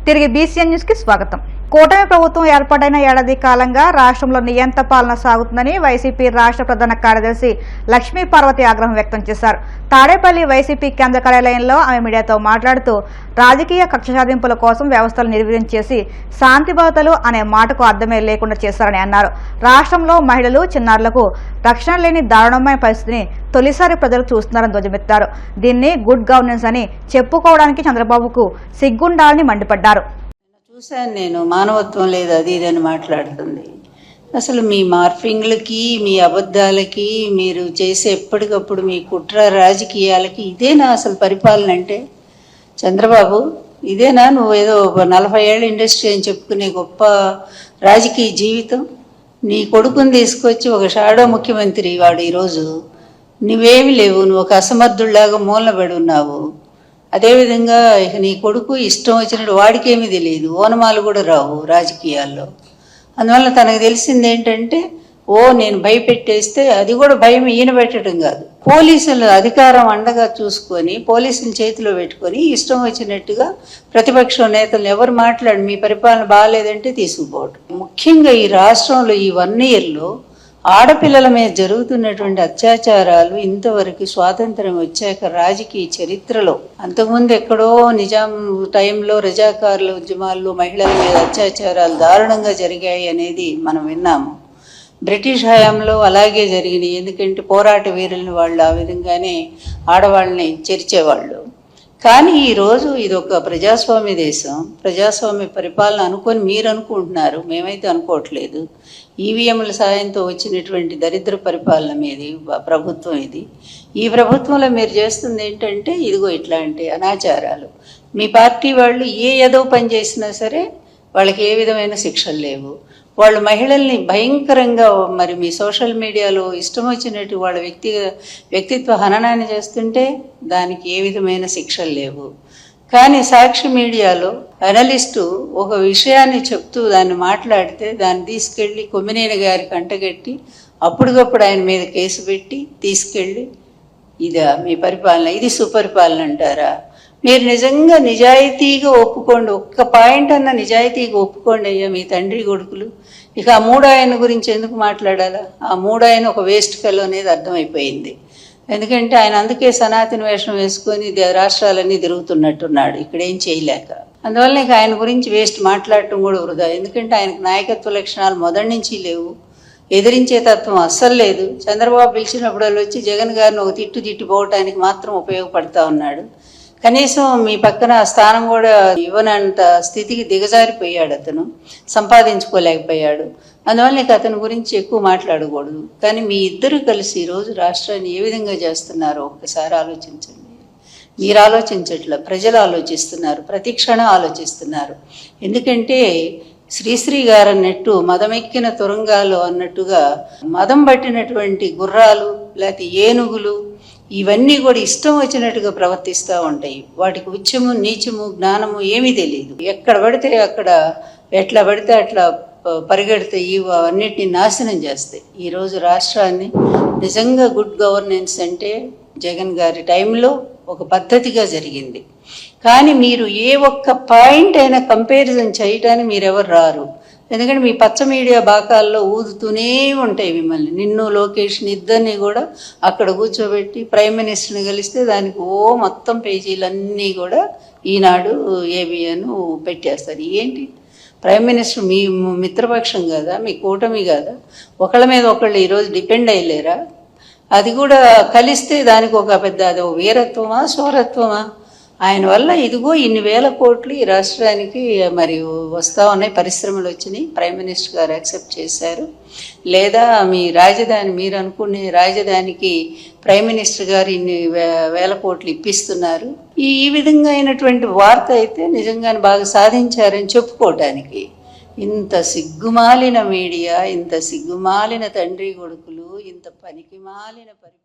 తిరిగి BCN news కి స్వాగతం. కూటమి ప్రభుత్వం ఏర్పాటైన ఏడాది కాలంగా రాష్ట్రంలో నియంత పాలన సాగుతుందని వైసీపీ రాష్ట్ర ప్రధాన కార్యదర్శి లక్ష్మీ పార్వతి ఆగ్రహం వ్యక్తం చేశారు. తాడేపల్లి వైసీపీ కేంద్ర కార్యాలయంలో ఆమె మీడియాతో మాట్లాడుతూ రాజకీయ కక్ష సాధింపుల కోసం వ్యవస్థలు నిర్వీర్యం చేసి శాంతి భద్రతలు అనే మాటకు అర్థమే లేకుండా చేశారని అన్నారు. రాష్ట్రంలో మహిళలు చిన్నారులకు రక్షణ లేని దారుణమైన పరిస్థితిని తొలిసారి ప్రజలు చూస్తున్నారని ధ్వజమెత్తారు. దీన్ని గుడ్ గవర్నెన్స్ అని చెప్పుకోవడానికి చంద్రబాబుకు సిగ్గుండాలని మండిపడ్డారు. చూశాను నేను, మానవత్వం లేదు అది ఇదని మాట్లాడుతుంది. అసలు మీ మార్ఫింగ్లకి, మీ అబద్ధాలకి, మీరు చేసే ఎప్పటికప్పుడు మీ కుట్ర రాజకీయాలకి ఇదేనా అసలు పరిపాలన అంటే? చంద్రబాబు, ఇదేనా నువ్వేదో 40 ఏళ్ళ ఇండస్ట్రీ అని చెప్పుకునే గొప్ప రాజకీయ జీవితం? నీ కొడుకుని తీసుకొచ్చి ఒక షాడో ముఖ్యమంత్రి వాడు ఈరోజు, నువ్వేమి లేవు, నువ్వు ఒక అసమర్థుల్లాగా మూలబడి ఉన్నావు. అదేవిధంగా ఇక నీ కొడుకు ఇష్టం వచ్చినట్టు వాడికేమీ తెలియదు, ఓనమాలు కూడా రావు రాజకీయాల్లో. అందువల్ల తనకు తెలిసింది ఏంటంటే, నేను భయపెట్టేస్తే అది కూడా భయం ఈయన పెట్టడం కాదు, పోలీసుల అధికారం అండగా చూసుకొని పోలీసుల చేతిలో పెట్టుకొని ఇష్టం వచ్చినట్టుగా ప్రతిపక్ష నేతలు ఎవరు మాట్లాడి మీ పరిపాలన బాగాలేదంటే తీసుకుపోవడం. ముఖ్యంగా ఈ రాష్ట్రంలో ఈ 1 ఇయర్లో ఆడపిల్లల మీద జరుగుతున్నటువంటి అత్యాచారాలు ఇంతవరకు స్వాతంత్రం వచ్చాక రాజకీయ చరిత్రలో, అంతకుముందు ఎక్కడో నిజాం టైంలో రజాకారుల ఉద్యమాల్లో మహిళల మీద అత్యాచారాలు దారుణంగా జరిగాయి అనేది మనం విన్నాము. బ్రిటిష్ హయాంలో అలాగే జరిగినాయి. ఎందుకంటే పోరాట వీరులను వాళ్ళు ఆ విధంగానే ఆడవాళ్ళని చేర్చేవాళ్ళు. కానీ ఈరోజు ఇది ఒక ప్రజాస్వామ్య దేశం, ప్రజాస్వామ్య పరిపాలన అనుకొని మీరు అనుకుంటున్నారు, మేమైతే అనుకోవట్లేదు. ఈవీఎంల సాయంతో వచ్చినటువంటి దరిద్ర పరిపాలన మీది ప్రభుత్వం ఇది. ఈ ప్రభుత్వంలో మీరు చేస్తుంది ఏంటంటే ఇదిగో ఇట్లాంటి అనాచారాలు. మీ పార్టీ వాళ్ళు ఏదో పని చేసినా సరే వాళ్ళకి ఏ విధమైన శిక్షలు లేవు. వాళ్ళు మహిళల్ని భయంకరంగా మరి మీ సోషల్ మీడియాలో ఇష్టం వచ్చినట్టు వాళ్ళ వ్యక్తిత్వ హననాన్ని చేస్తుంటే దానికి ఏ విధమైన శిక్షలు లేవు. కానీ సాక్షి మీడియాలో అనలిస్టు ఒక విషయాన్ని చెప్తూ దాన్ని మాట్లాడితే దాన్ని తీసుకెళ్ళి కొమ్మినేని గారికి అంటగట్టి అప్పటికప్పుడు ఆయన మీద కేసు పెట్టి తీసుకెళ్ళి ఇదా మీ పరిపాలన, ఇది సుపరిపాలన అంటారా? మీరు నిజంగా నిజాయితీగా ఒప్పుకోండి, ఒక్క పాయింట్ అన్న నిజాయితీగా ఒప్పుకోండి అయ్యా మీ తండ్రి కొడుకులు. ఇక ఆ 3 ఆయన గురించి ఎందుకు మాట్లాడాలా? ఆ 3 ఆయన ఒక వేస్ట్ ఫెలో అనేది అర్థమైపోయింది. ఎందుకంటే ఆయన అందుకే సనాతన వేషం వేసుకొని రాష్ట్రాలన్నీ తిరుగుతున్నట్టున్నాడు ఇక్కడ ఏం చేయలేక. అందువల్ల ఇక ఆయన గురించి వేస్ట్ మాట్లాడటం కూడా వృధా. ఎందుకంటే ఆయనకు నాయకత్వ లక్షణాలు మొదటి నుంచి లేవు, ఎదిరించే తత్వం అస్సలు లేదు. చంద్రబాబు పిలిచినప్పుడు వాళ్ళు వచ్చి జగన్ గారిని ఒక తిట్టిపోవటానికి మాత్రం ఉపయోగపడతా ఉన్నాడు. కనీసం మీ పక్కన స్థానం కూడా ఇవ్వనంత స్థితికి దిగజారిపోయాడు, అతను సంపాదించుకోలేకపోయాడు. అందువల్ల ఇక అతని గురించి ఎక్కువ మాట్లాడకూడదు. కానీ మీ ఇద్దరు కలిసి ఈరోజు రాష్ట్రాన్ని ఏ విధంగా చేస్తున్నారో ఒక్కసారి ఆలోచించండి. మీరు ఆలోచించట్ల, ప్రజలు ఆలోచిస్తున్నారు, ప్రతి క్షణం ఆలోచిస్తున్నారు. ఎందుకంటే శ్రీశ్రీ గారు అన్నట్టు మదమెక్కిన తురంగాలు అన్నట్టుగా మదం పట్టినటువంటి గుర్రాలు లేకపోతే ఏనుగులు ఇవన్నీ కూడా ఇష్టం వచ్చినట్టుగా ప్రవర్తిస్తూ ఉంటాయి. వాటికి ఉచ్చము నీచము జ్ఞానము ఏమీ తెలియదు. ఎక్కడ పడితే అక్కడ ఎట్లా పడితే అట్లా పరిగెడతాయి, అన్నిటిని నాశనం చేస్తాయి. ఈరోజు రాష్ట్రాన్ని నిజంగా గుడ్ గవర్నెన్స్ అంటే జగన్ గారి టైంలో ఒక పద్ధతిగా జరిగింది. కానీ మీరు ఏ ఒక్క పాయింట్ అయినా కంపారిజన్ చేయడానికి మీరెవరు రారు. ఎందుకంటే మీ పచ్చ మీడియా బాకాల్లో ఊదుతూనే ఉంటాయి మిమ్మల్ని. నిన్ను లోకేష్ని ఇద్దరిని కూడా అక్కడ కూర్చోబెట్టి ప్రైమ్ మినిస్టర్ని కలిస్తే దానికి మొత్తం పేజీలన్నీ కూడా ఈనాడు ఏబిఎన్ పెట్టేస్తారు. ఏంటి ప్రైమ్ మినిస్టర్ మీ మిత్రపక్షం కదా, మీ కూటమి కదా, ఒకళ్ళ మీద ఒకళ్ళు ఈరోజు డిపెండ్ అయ్యలేరా? అది కూడా కలిస్తే దానికి ఒక పెద్ద అది వీరత్వమా శౌరత్వమా? ఆయన వల్ల ఇదిగో ఇన్ని వేల కోట్లు ఈ రాష్ట్రానికి మరి వస్తూ ఉన్నాయి, పరిశ్రమలు వచ్చినాయి, ప్రైమ్ మినిస్టర్ గారు యాక్సెప్ట్ చేశారు. లేదా మీ రాజధాని, మీరు అనుకునే రాజధానికి ప్రైమ్ మినిస్టర్ గారు ఇన్ని వేల కోట్లు ఇప్పిస్తున్నారు. ఈ విధంగా అయినటువంటి వార్త అయితే నిజంగానే బాగా సాధించారని చెప్పుకోవటానికి. ఇంత సిగ్గుమాలిన మీడియా, ఇంత సిగ్గుమాలిన తండ్రి కొడుకులు, ఇంత పనికిమాలిన పరిపాలన.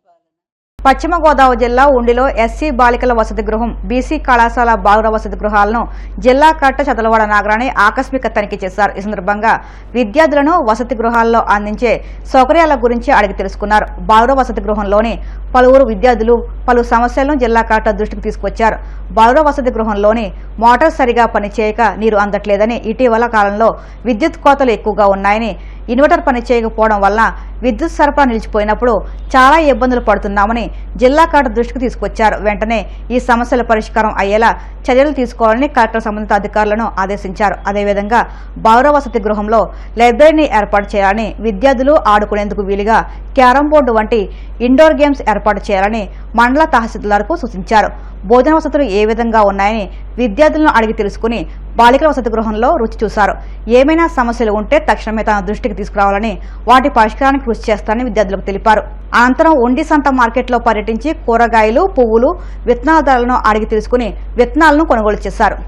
పశ్చిమ గోదావరి జిల్లా ఉండిలో ఎస్సీ బాలికల వసతి గృహం, బీసీ కళాశాల బాలుర వసతి గృహాలను జిల్లా కలెక్టర్ చదలవాడ నాగరాణి ఆకస్మిక తనిఖీ చేశారు. ఈ సందర్భంగా విద్యార్థులను వసతి గృహాల్లో అందించే సౌకర్యాల గురించి అడిగి తెలుసుకున్నారు. బాలుర వసతి గృహంలోని పలువురు విద్యార్థులు పలు సమస్యలను జిల్లా కలెక్టర్ దృష్టికి తీసుకొచ్చారు. బౌర వసతి గృహంలోని మోటార్ సరిగా పనిచేయక నీరు అందట్లేదని, ఇటీవల కాలంలో విద్యుత్ కోతలు ఎక్కువగా ఉన్నాయని, ఇన్వర్టర్ పనిచేయకపోవడం వల్ల విద్యుత్ సరఫరా నిలిచిపోయినప్పుడు చాలా ఇబ్బందులు పడుతున్నామని జిల్లా కలెక్టర్ దృష్టికి తీసుకొచ్చారు. వెంటనే ఈ సమస్యల పరిష్కారం అయ్యేలా చర్యలు తీసుకోవాలని కలెక్టర్ సంబంధిత అధికారులను ఆదేశించారు. అదేవిధంగా బౌర వసతి గృహంలో లైబ్రరీని ఏర్పాటు చేయాలని, విద్యార్థులు ఆడుకునేందుకు వీలుగా క్యారం బోర్డు వంటి ఇండోర్ గేమ్స్ ఏర్పాటు చేయాలని మండల తహసీల్దార్కు సూచించారు. భోజన వసతులు ఏ విధంగా ఉన్నాయని విద్యార్థులను అడిగి తెలుసుకుని బాలికల వసతి గృహంలో రుచి చూశారు. ఏమైనా సమస్యలు ఉంటే తక్షణమే తన దృష్టికి తీసుకురావాలని, వాటి పరిష్కారానికి కృషి చేస్తారని విద్యార్థులకు తెలిపారు. అనంతరం ఉండి సంత మార్కెట్లో పర్యటించి కూరగాయలు, పువ్వులు, విత్తనాల ధరలను అడిగి తెలుసుకుని విత్తనాలను కొనుగోలు చేశారు.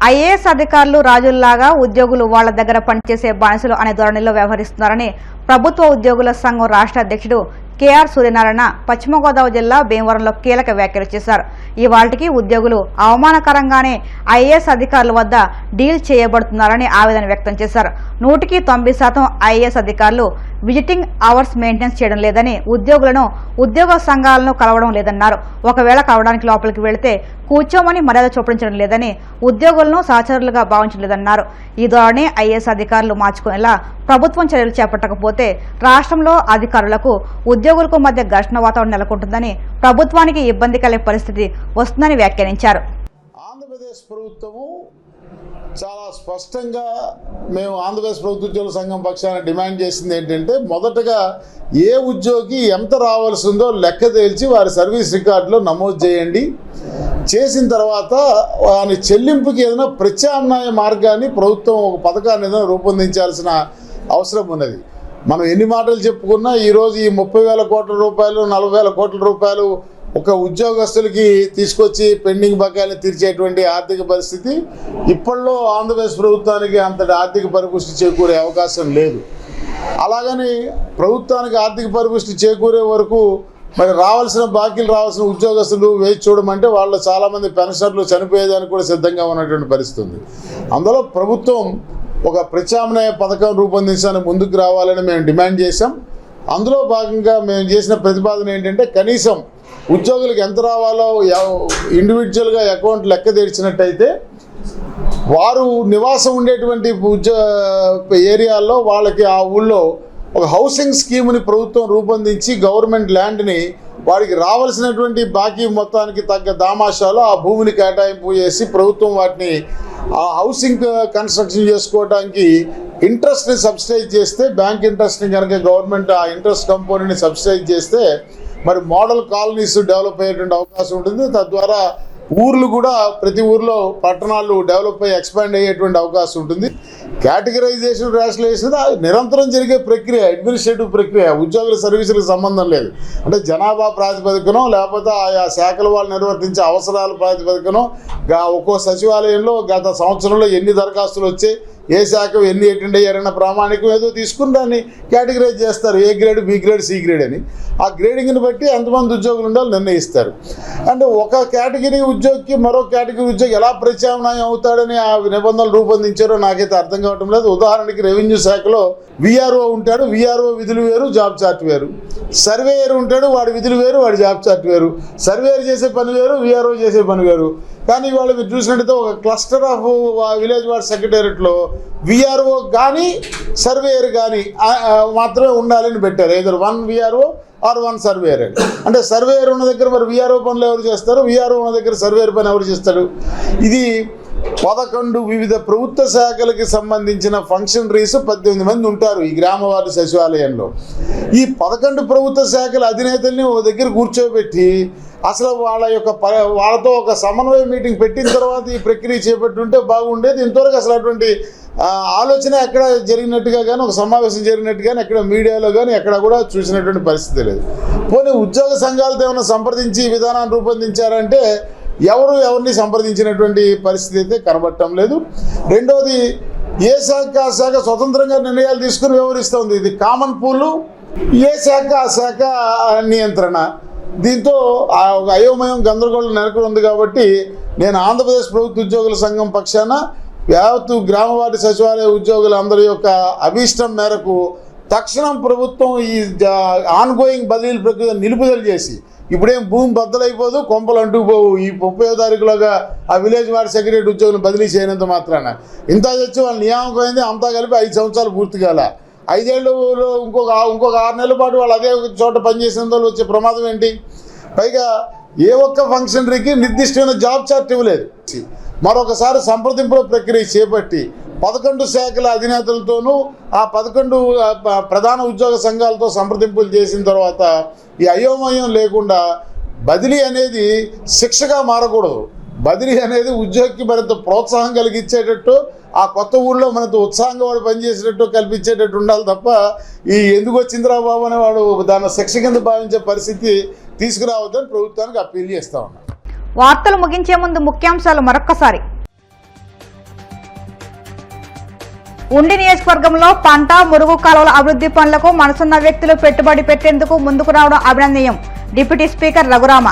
ఐఏఎస్ అధికారులు రాజుల్లాగా ఉద్యోగులు వాళ్ల దగ్గర పనిచేసే బానిసలు అనే ధోరణిలో వ్యవహరిస్తున్నారని ప్రభుత్వ ఉద్యోగుల సంఘం రాష్ట్ర అధ్యక్షుడు కేఆర్ సూర్యనారాయణ పశ్చిమ గోదావరి జిల్లా భీమవరంలో కీలక వ్యాఖ్యలు చేశారు. ఇవాళకి ఉద్యోగులు అవమానకరంగానే ఐఏఎస్ అధికారుల వద్ద డీల్ చేయబడుతున్నారని ఆవేదన వ్యక్తం చేశారు. 100% ఐఏఎస్ అధికారులు విజిటింగ్ అవర్స్ మెయింటెనెన్స్ చేయడం లేదని, ఉద్యోగులను ఉద్యోగ సంఘాలను కలవడం లేదన్నారు. ఒకవేళ కలవడానికి లోపలికి వెళితే కూర్చోమని మర్యాద చూపించడం లేదని, ఉద్యోగులను సహచరులుగా భావించడం లేదన్నారు. ఈ ధోరణి ఐఏఎస్ అధికారులు మార్చుకునేలా ప్రభుత్వం చర్యలు చేపట్టకపోతే రాష్ట్రంలో అధికారులకు ఉద్యోగులకు మధ్య ఘర్షణ వాతావరణం నెలకొంటుందని, ప్రభుత్వానికి ఇబ్బంది కలిగే పరిస్థితి వస్తుందని వ్యాఖ్యానించారు. ఆంధ్రప్రదేశ్ ప్రభుత్వము చాలా స్పష్టంగా మేము ఆంధ్రప్రదేశ్ ప్రభుత్వ ఉద్యోగుల సంఘం పక్షాన డిమాండ్ చేసింది ఏంటంటే, మొదటగా ఏ ఉద్యోగి ఎంత రావాల్సి ఉందో లెక్క తేల్చి వారి సర్వీస్ రికార్డులో నమోదు చేయండి. చేసిన తర్వాత వారి చెల్లింపుకి ఏదైనా ప్రత్యామ్నాయ మార్గాన్ని ప్రభుత్వం ఒక పథకాన్ని ఏదైనా రూపొందించాల్సిన అవసరం ఉన్నది. మనం ఎన్ని మాటలు చెప్పుకున్నా ఈరోజు ఈ 30,000 కోట్ల రూపాయలు 40,000 కోట్ల రూపాయలు ఒక ఉద్యోగస్తులకి తీసుకొచ్చి పెండింగ్ బకాయిలు తీర్చేటువంటి ఆర్థిక పరిస్థితి ఇప్పట్లో ఆంధ్రప్రదేశ్ ప్రభుత్వానికి అంతటి ఆర్థిక పరిపుష్టి చేకూరే అవకాశం లేదు. అలాగని ప్రభుత్వానికి ఆర్థిక పరిపుష్టి చేకూరే వరకు మరి రావాల్సిన ఉద్యోగస్తులు వేచి చూడమంటే వాళ్ళు చాలామంది పెన్షనర్లు చనిపోయేదానికి కూడా సిద్ధంగా ఉన్నటువంటి పరిస్థితి ఉంది. అందులో ప్రభుత్వం ఒక ప్రత్యామ్నాయ పథకం రూపొందించడానికి ముందుకు రావాలని మేము డిమాండ్ చేశాం. అందులో భాగంగా మేము చేసిన ప్రతిపాదన ఏంటంటే, కనీసం ఉద్యోగులకు ఎంత రావాలో ఇండివిజువల్గా అకౌంట్ లెక్క తెరిచినట్టయితే వారు నివాసం ఉండేటువంటి ఏరియాల్లో వాళ్ళకి ఆ ఊళ్ళో ఒక హౌసింగ్ స్కీమ్ని ప్రభుత్వం రూపొందించి గవర్నమెంట్ ల్యాండ్ని వారికి రావాల్సినటువంటి బాకీ మొత్తానికి తగ్గ దామాషాలో ఆ భూమిని కేటాయింపు చేసి ప్రభుత్వం వాటిని ఆ హౌసింగ్ కన్స్ట్రక్షన్ చేసుకోవడానికి ఇంట్రెస్ట్ని సబ్సిడైజ్ చేస్తే, బ్యాంక్ ఇంట్రెస్ట్ని కనుక గవర్నమెంట్ ఆ ఇంట్రెస్ట్ కంపోనెంట్ని సబ్సిడైజ్ చేస్తే మరి మోడల్ కాలనీస్ డెవలప్ అయ్యేటువంటి అవకాశం ఉంటుంది. తద్వారా ఊర్లు కూడా ప్రతి ఊర్లో పట్టణాలు డెవలప్ అయ్యి ఎక్స్పాండ్ అయ్యేటువంటి అవకాశం ఉంటుంది. కేటగిరైజేషన్, రేషనలైజేషన్ నిరంతరం జరిగే ప్రక్రియ, అడ్మినిస్ట్రేటివ్ ప్రక్రియ, ఉద్యోగుల సర్వీసులకు సంబంధం లేదు. అంటే జనాభా ప్రాతిపదికనో లేకపోతే ఆయా శాఖల వాళ్ళు నిర్వర్తించే అవసరాల ప్రాతిపదికనో ఒక్కో సచివాలయంలో గత సంవత్సరంలో ఎన్ని దరఖాస్తులు వచ్చాయి, ఏ శాఖ ఎన్ని అటెండ్ అయ్యారన్న ప్రామాణికం ఏదో తీసుకుని దాన్ని కేటగిరైజ్ చేస్తారు, A grade, B grade, C grade అని. ఆ గ్రేడింగ్ని బట్టి ఎంతమంది ఉద్యోగులు ఉండాలో నిర్ణయిస్తారు. అంటే ఒక కేటగిరీ ఉద్యోగికి మరో కేటగిరీ ఉద్యోగి ఎలా ప్రత్యామ్నాయం అవుతాడని ఆ నిబంధనలు రూపొందించారో నాకైతే అర్థం కావటం లేదు. ఉదాహరణకి రెవెన్యూ శాఖలో విఆర్ఓ ఉంటాడు, విఆర్ఓ విధులు వేరు, జాబ్ చార్ట్ వేరు. సర్వేయర్ ఉంటాడు, వాడి విధులు వేరు, వాడి జాబ్ చార్ట్ వేరు. సర్వేయర్ చేసే పని వేరు, విఆర్ఓ చేసే పని వేరు. కానీ ఇవాళ మీరు చూసినట్టయితే ఒక క్లస్టర్ ఆఫ్ విలేజ్ వార్డ్ సెక్రటేరియట్లో విఆర్ఓ కానీ సర్వేయర్ కానీ మాత్రమే ఉండాలని పెట్టారు. ఏదో 1 విఆర్ఓ ఆర్ 1 సర్వేయర్ అని. అంటే సర్వేయర్ ఉన్న దగ్గర మరి విఆర్ఓ పనులు ఎవరు చేస్తారు, విఆర్ఓ ఉన్న దగ్గర సర్వేయర్ పని ఎవరు చేస్తాడు? ఇది 11 వివిధ ప్రభుత్వ శాఖలకి సంబంధించిన ఫంక్షనరీస్ 18 మంది ఉంటారు ఈ గ్రామ వార్డు సచివాలయంలో. ఈ 11 ప్రభుత్వ శాఖల అధినేతల్ని ఓ దగ్గర కూర్చోబెట్టి అసలు వాళ్ళతో ఒక సమన్వయ మీటింగ్ పెట్టిన తర్వాత ఈ ప్రక్రియ చేపట్టుంటే బాగుండేది. ఇంతవరకు అసలు అటువంటి ఆలోచన ఎక్కడ జరిగినట్టుగా కానీ, ఒక సమావేశం జరిగినట్టు కానీ ఎక్కడ మీడియాలో కానీ ఎక్కడ కూడా చూసినటువంటి పరిస్థితి లేదు. పోనీ ఉద్యోగ సంఘాలతో ఏమైనా సంప్రదించి విధానాన్ని రూపొందించారంటే ఎవరిని సంప్రదించినటువంటి పరిస్థితి అయితే కనబడటం లేదు. రెండోది, ఏ శాఖ ఆ శాఖ స్వతంత్రంగా నిర్ణయాలు తీసుకుని వ్యవహరిస్తుంది. ఇది కామన్ పూలు, ఏ శాఖ ఆ శాఖ నియంత్రణ. దీంతో ఒక అయోమయం, గందరగోళం నెలకొని ఉంది. కాబట్టి నేను ఆంధ్రప్రదేశ్ ప్రభుత్వ ఉద్యోగుల సంఘం పక్షాన యావత్తు గ్రామ వార్డు సచివాలయ ఉద్యోగులందరి యొక్క అభీష్టం మేరకు తక్షణం ప్రభుత్వం ఈ ఆన్గోయింగ్ బదిలీల ప్రక్రియ నిలుపుదల చేసి, ఇప్పుడేం భూమి బద్దలైపోదు, కొంపలు అంటుకుపోవు. ఈ 30వ తారీఖులోగా ఆ విలేజ్ వార్డ్ సెక్రటరీ ఉద్యోగులను బదిలీ చేయనంత మాత్రాన ఇంత తెచ్చి వాళ్ళు నియామకం అయింది. అంతా కలిపి 5 సంవత్సరాలు పూర్తి కాల. 5 ఏళ్ళలో ఇంకొక 6 నెలల పాటు వాళ్ళు అదే చోట పనిచేసినందువల్ల వచ్చే ప్రమాదం ఏంటి? పైగా ఏ ఒక్క ఫంక్షనరీకి నిర్దిష్టమైన జాబ్ చార్ట్ ఇవ్వలేదు. మరొకసారి సంప్రదింపుల ప్రక్రియ చేపట్టి 11 శాఖల అధినేతలతోనూ ఆ 11 ప్రధాన ఉద్యోగ సంఘాలతో సంప్రదింపులు చేసిన తర్వాత ఈ అయోమయం లేకుండా బదిలీ అనేది శిక్షగా మారకూడదు. బదిలీ అనేది ఉద్యోగికి మరింత ప్రోత్సాహం కలిగించేటట్టు, ఆ కొత్త ఊళ్ళో మనతో ఉత్సాహంగా వాడు పనిచేసేటట్టు కల్పించేటట్టు ఉండాలి తప్ప ఈ ఎందుకు వచ్చిందిరా బాబు అని వాడు దాన్ని శిక్ష కింద భావించే పరిస్థితి తీసుకురావద్దని ప్రభుత్వానికి అప్పీల్ చేస్తా ఉన్నాను. వార్తలు ముగించే ముందు ముఖ్యాంశాలు మరొక్కసారి. ఉండి నియోజకవర్గంలో పంట, మురుగు కాలువల అభివృద్ధి పనులకు మనసున్న వ్యక్తులు పెట్టుబడి పెట్టేందుకు ముందుకు రావడం అభినందనీయం. Deputy speaker Raghurama.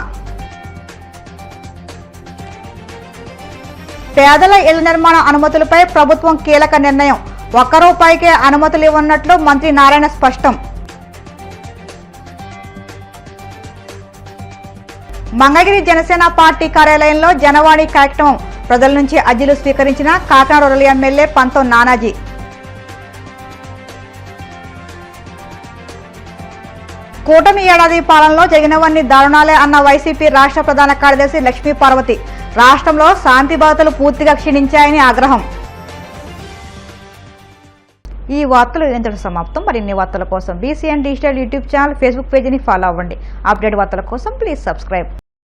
పేదల ఇళ్ల నిర్మాణ అనుమతులపై ప్రభుత్వం కీలక నిర్ణయం. ₹1 అనుమతులు ఇవ్వనున్నట్లు మంత్రి నారాయణ స్పష్టం. మంగళగిరి జనసేన పార్టీ కార్యాలయంలో జనవాణి కార్యక్రమం. ప్రజల నుంచి అర్జీలు స్వీకరించిన కాకినాడ రూరల్ ఎమ్మెల్యే పంతం నానాజీ. కూటమి ఏడాది పాలనలో జరిగినవన్నీ దారుణాలే అన్న వైసీపీ రాష్ట్ర ప్రధాన కార్యదర్శి లక్ష్మీ పార్వతి. రాష్ట్రంలో శాంతి భద్రతలు పూర్తిగా క్షీణించాయని ఆగ్రహం. ఈ వార్తలు ఇంతటితో సమాప్తం. మరిన్ని వార్తల కోసం BCN digital YouTube channel, Facebook పేజీని ఫాలో అవ్వండి. అప్డేట్ వార్తల కోసం ప్లీజ్ సబ్స్క్రైబ్.